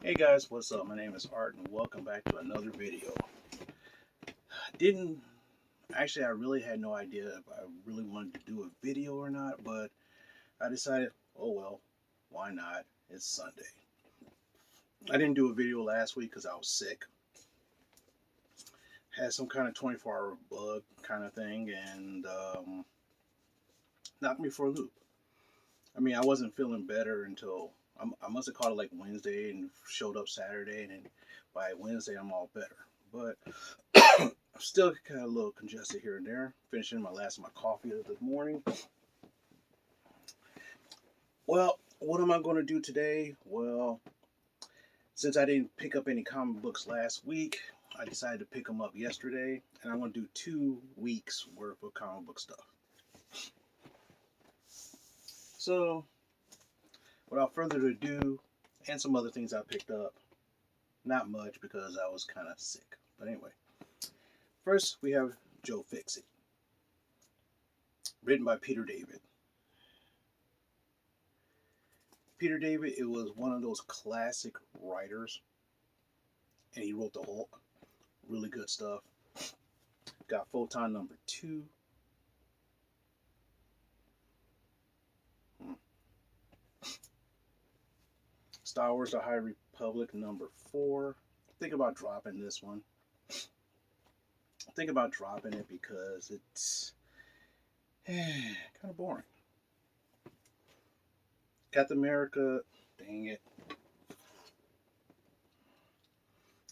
Hey guys, what's up? My name is Art and welcome back to another video. Didn't actually I really had no idea if I really wanted to do a video or not, but I decided, oh well, why not? It's Sunday. I didn't do a video last week because I was sick. Had some kind of 24-hour bug kind of thing and knocked me for a loop. I mean, I wasn't feeling better until I must have caught it like Wednesday and showed up Saturday, and then by Wednesday I'm all better. But I'm still kind of a little congested here and there. Finishing my last of my coffee this morning. Well, what am I going to do today? Well, since I didn't pick up any comic books last week, I decided to pick them up yesterday, and I'm going to do 2 weeks worth of comic book stuff. So, without further ado, and some other things I picked up, not much because I was kind of sick. But anyway, first we have Joe Fixit, written by Peter David. Peter David, it was one of those classic writers, and he wrote the Hulk. Really good stuff. Got Photon number 2. Star Wars The High Republic number 4. Think about dropping this one. Think about dropping it because it's kind of boring. Captain America, dang it.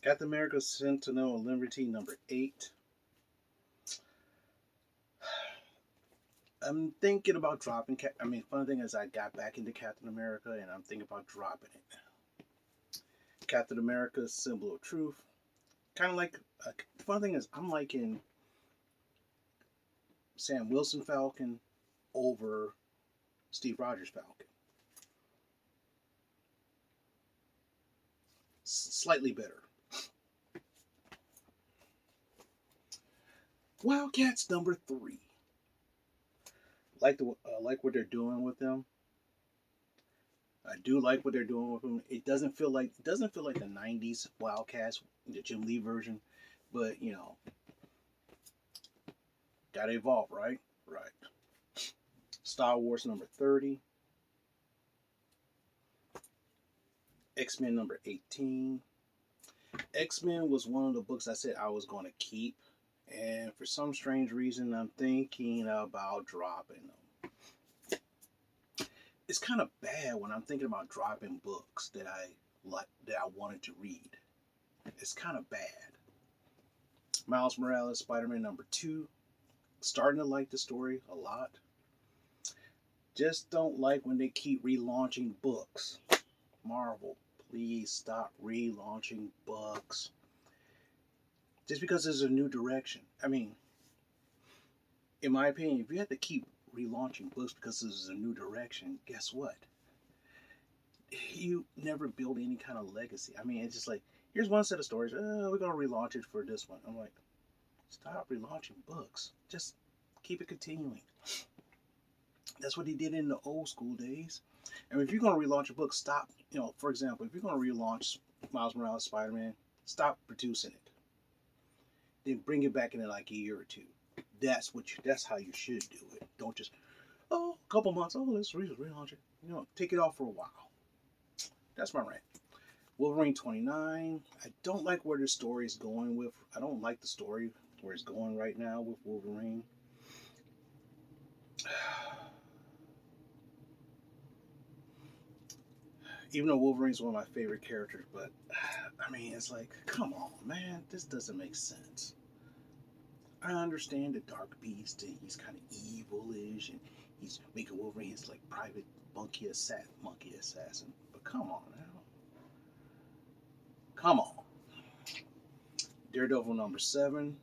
Captain America Sentinel of Liberty number 8. I'm thinking about dropping. Funny thing is, I got back into Captain America, and I'm thinking about dropping it. Captain America: Symbol of Truth. Kind of like. The funny thing is, I'm liking Sam Wilson Falcon over Steve Rogers Falcon. Slightly better. Wildcats number 3. Like what they're doing with them. I do like what they're doing with them. It doesn't feel like the '90s Wildcats, the Jim Lee version, but gotta evolve, right? Right. Star Wars number 30. X-Men number 18. X-Men was one of the books I said I was going to keep, and for some strange reason, I'm thinking about dropping them. It's kind of bad when I'm thinking about dropping books that I wanted to read. It's kind of bad. Miles Morales, Spider-Man number 2. Starting to like the story a lot. Just don't like when they keep relaunching books. Marvel, please stop relaunching books. Just because there's a new direction. I mean, in my opinion, if you have to keep relaunching books because there's a new direction, guess what? You never build any kind of legacy. I mean, it's just like, here's one set of stories. We're going to relaunch it for this one. I'm like, stop relaunching books. Just keep it continuing. That's what he did in the old school days. And if you're going to relaunch a book, stop. For example, if you're going to relaunch Miles Morales Spider-Man, stop producing it. Then bring it back in like a year or two. That's how you should do it. Don't just a couple months. Let's relaunch it. Take it off for a while. That's my rant. Wolverine 29. I don't like where the story is going with. I don't like the story where it's going right now with Wolverine. Even though Wolverine's one of my favorite characters, but I mean, it's like, come on, man, this doesn't make sense. I understand the Dark Beast, and he's kind of evil-ish, and he's making Wolverine his like private monkey assassin. But come on now, come on. Daredevil number 7.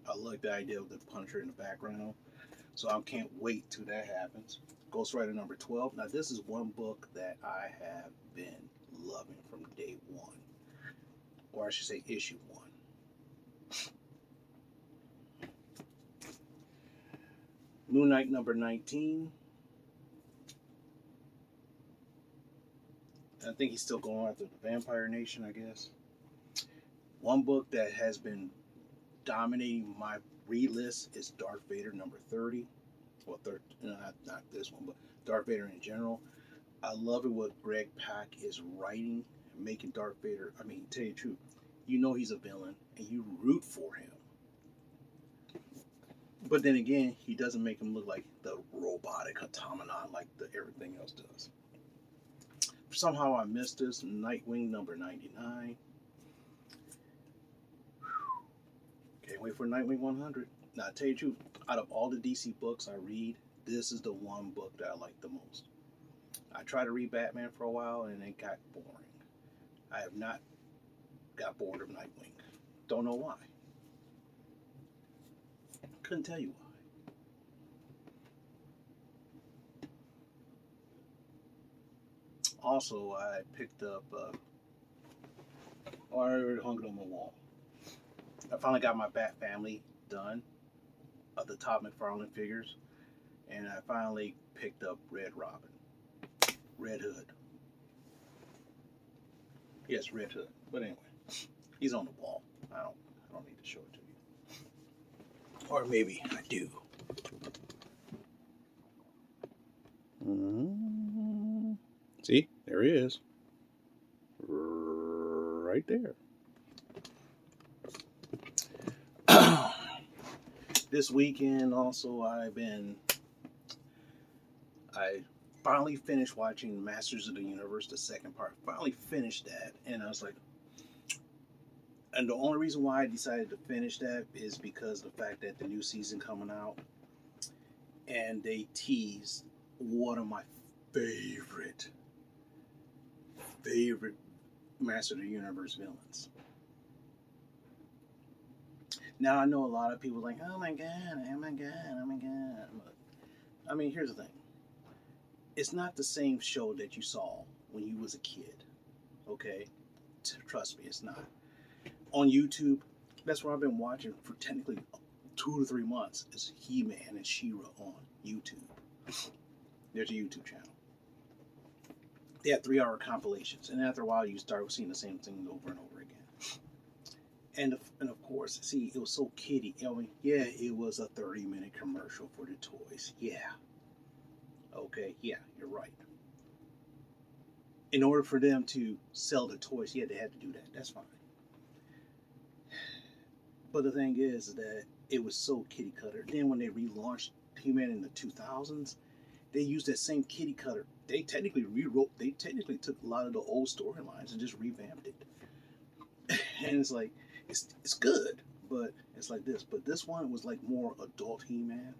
I like the idea of the Punisher in the background, so I can't wait till that happens. Ghost Rider number 12. Now this is one book that I have been loving from day one, or I should say issue 1. Moon Knight number 19. I think he's still going after the Vampire Nation, I guess. One book that has been dominating my read list is Darth Vader number 30. Well, not this one, but Darth Vader in general. I love it what Greg Pak is writing and making Darth Vader. I mean, tell you the truth, you know he's a villain and you root for him. But then again, he doesn't make him look like the robotic automaton like everything else does. Somehow I missed this. Nightwing number 99. Can't wait for Nightwing 100. Now, I tell you the truth, out of all the DC books I read, this is the one book that I like the most. I tried to read Batman for a while and it got boring. I have not got bored of Nightwing. Don't know why. Couldn't tell you why. Also, I picked up, I already hung it on my wall. I finally got my Bat Family done of the Todd McFarlane figures, and I finally picked up Red Robin, Red Hood. Yes, Red Hood. But anyway, he's on the wall. I don't need to show it to you, or maybe I do. See, there he is, right there. This weekend also I finally finished watching Masters of the Universe, the second part. Finally finished that, and I was like, and the only reason why I decided to finish that is because of the fact that the new season coming out, and they teased one of my favorite Master of the Universe villains. Now I know a lot of people are like, oh my god. But, I mean, here's the thing. It's not the same show that you saw when you was a kid. Okay? Trust me, it's not. On YouTube, that's what I've been watching for technically 2 to 3 months. Is He-Man and She-Ra on YouTube. There's a YouTube channel. They have 3-hour compilations, and after a while you start seeing the same thing over and over again. And of course, see, it was so kiddie. I mean, yeah, it was a 30-minute commercial for the toys. Yeah. Okay, yeah, you're right. In order for them to sell the toys, yeah, they had to do that. That's fine. But the thing is that it was so kitty cutter. Then when they relaunched He-Man in the 2000s, they used that same kitty cutter. They technically took a lot of the old storylines and just revamped it. And it's like, it's good, but it's like this. But this one was like more adult He-Man.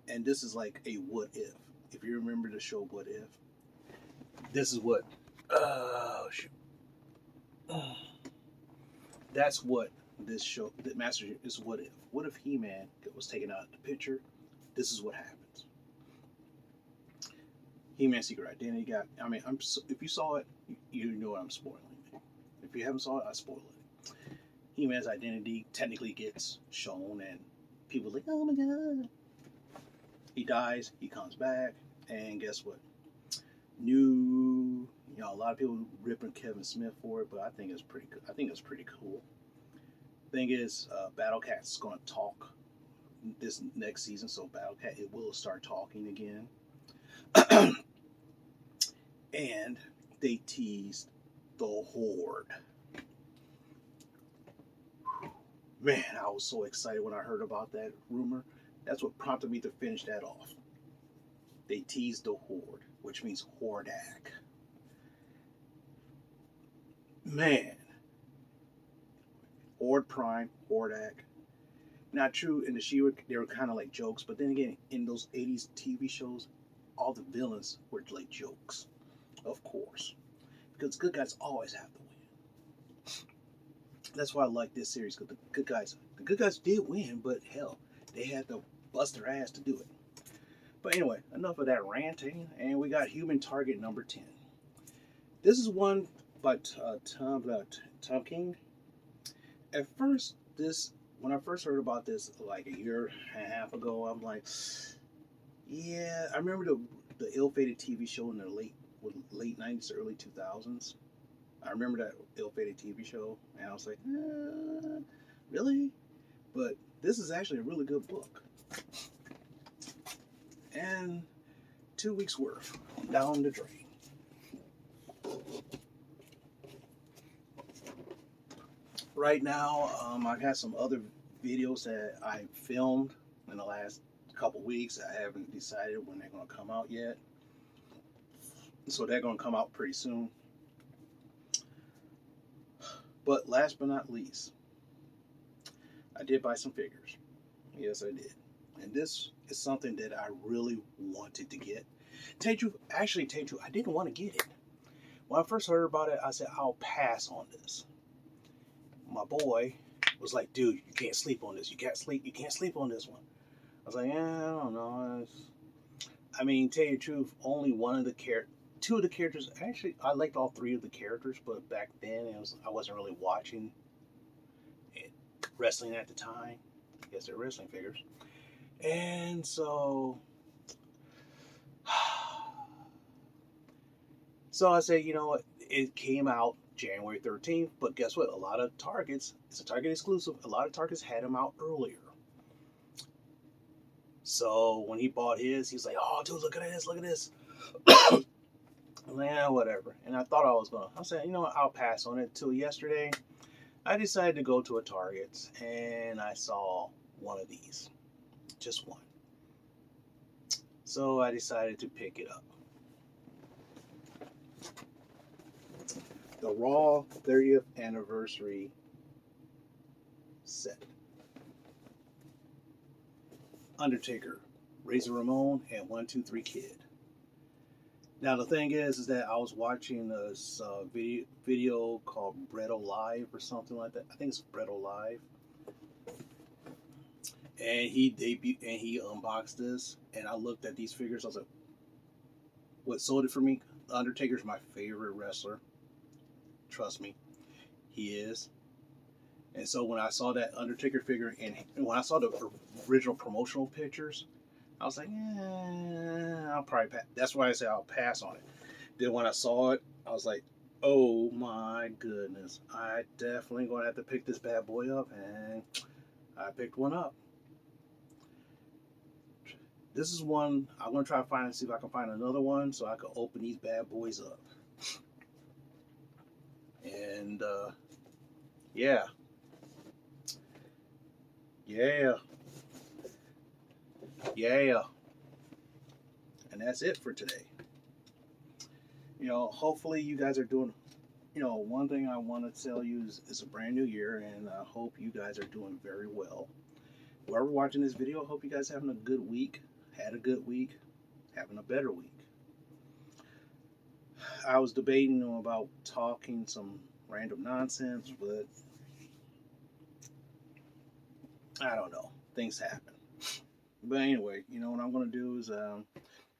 And this is like a what if. If you remember the show What If, this is what, shoot. That's what this show, the Master is what if. What if He-Man was taken out of the picture? This is what happens. He-Man Secret Identity if you saw it, you know what I'm spoiling. If you haven't saw it, I spoil it. He-Man's identity technically gets shown, and people are like, oh my god. He dies, he comes back, and guess what? A lot of people ripping Kevin Smith for it, but I think it's pretty good. I think it's pretty cool. Thing is, Battle Cat's going to talk this next season, so Battle Cat, it will start talking again. And they teased the Horde. Man, I was so excited when I heard about that rumor. That's what prompted me to finish that off. They teased the Horde, which means Hordak. Man. Horde Prime, Hordak. Not true, in the She-Ra, they were kind of like jokes, but then again, in those 80s TV shows, all the villains were like jokes. Of course. Because good guys always have to win. That's why I like this series, because the good guys did win, but hell, they had to bust their ass to do it. But anyway, enough of that ranting, and we got Human Target number 10. This is one by Tom King. At first, when I first heard about this like a year and a half ago, I'm like, yeah, I remember the ill-fated TV show in the late late 90s, early 2000s. I remember that ill-fated TV show, and I was like, really? But this is actually a really good book. And 2 weeks worth down the drain. Right now, I've had some other videos that I filmed in the last couple weeks. I haven't decided when they're going to come out yet. So they're going to come out pretty soon. But last but not least, I did buy some figures. Yes, I did. And this is something that I really wanted to get. Teju, I didn't want to get it. When I first heard about it, I said, I'll pass on this. My boy was like, dude, you can't sleep on this. You can't sleep on this one. I was like, yeah, I don't know. I mean, tell you the truth, only two of the characters, actually, I liked all three of the characters, but back then I wasn't really watching wrestling at the time. Yes, they're wrestling figures. And so I said, you know what, it came out January 13th, but guess what? A lot of Targets, it's a Target exclusive, a lot of Targets had them out earlier. So when he bought his, he's like, oh, dude, look at this. I'm like, yeah, whatever. And I thought I said, you know what, I'll pass on it. Till yesterday, I decided to go to a Target, and I saw one of these. Just one. So I decided to pick it up. The Raw 30th Anniversary set. Undertaker, Razor Ramon, and 1-2-3 Kid. Now the thing is that I was watching this video called Bretto Live or something like that. I think it's Bretto Live. And he unboxed this, and I looked at these figures. I was like, what sold it for me? Undertaker's my favorite wrestler. Trust me, he is. And so when I saw that Undertaker figure, and when I saw the original promotional pictures, I was like, I'll probably pass. That's why I said I'll pass on it. Then when I saw it, I was like, oh my goodness, I definitely going to have to pick this bad boy up, and I picked one up. This is one I'm going to try to see if I can find another one so I can open these bad boys up. And yeah. And that's it for today. You know, hopefully you guys are doing, you know, one thing I want to tell you is it's a brand new year, and I hope you guys are doing very well. Whoever watching this video, I hope you guys having a good week, had a good week, having a better week. I was debating about talking some random nonsense, but I don't know. Things happen. But anyway, you know what I'm going to do is I'm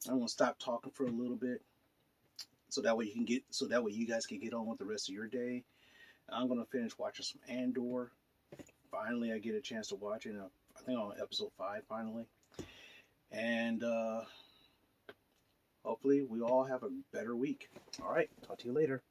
going to stop talking for a little bit, so that way you guys can get on with the rest of your day. I'm going to finish watching some Andor. Finally, I get a chance to watch it. I think on episode 5 finally. And hopefully we all have a better week. All right, talk to you later.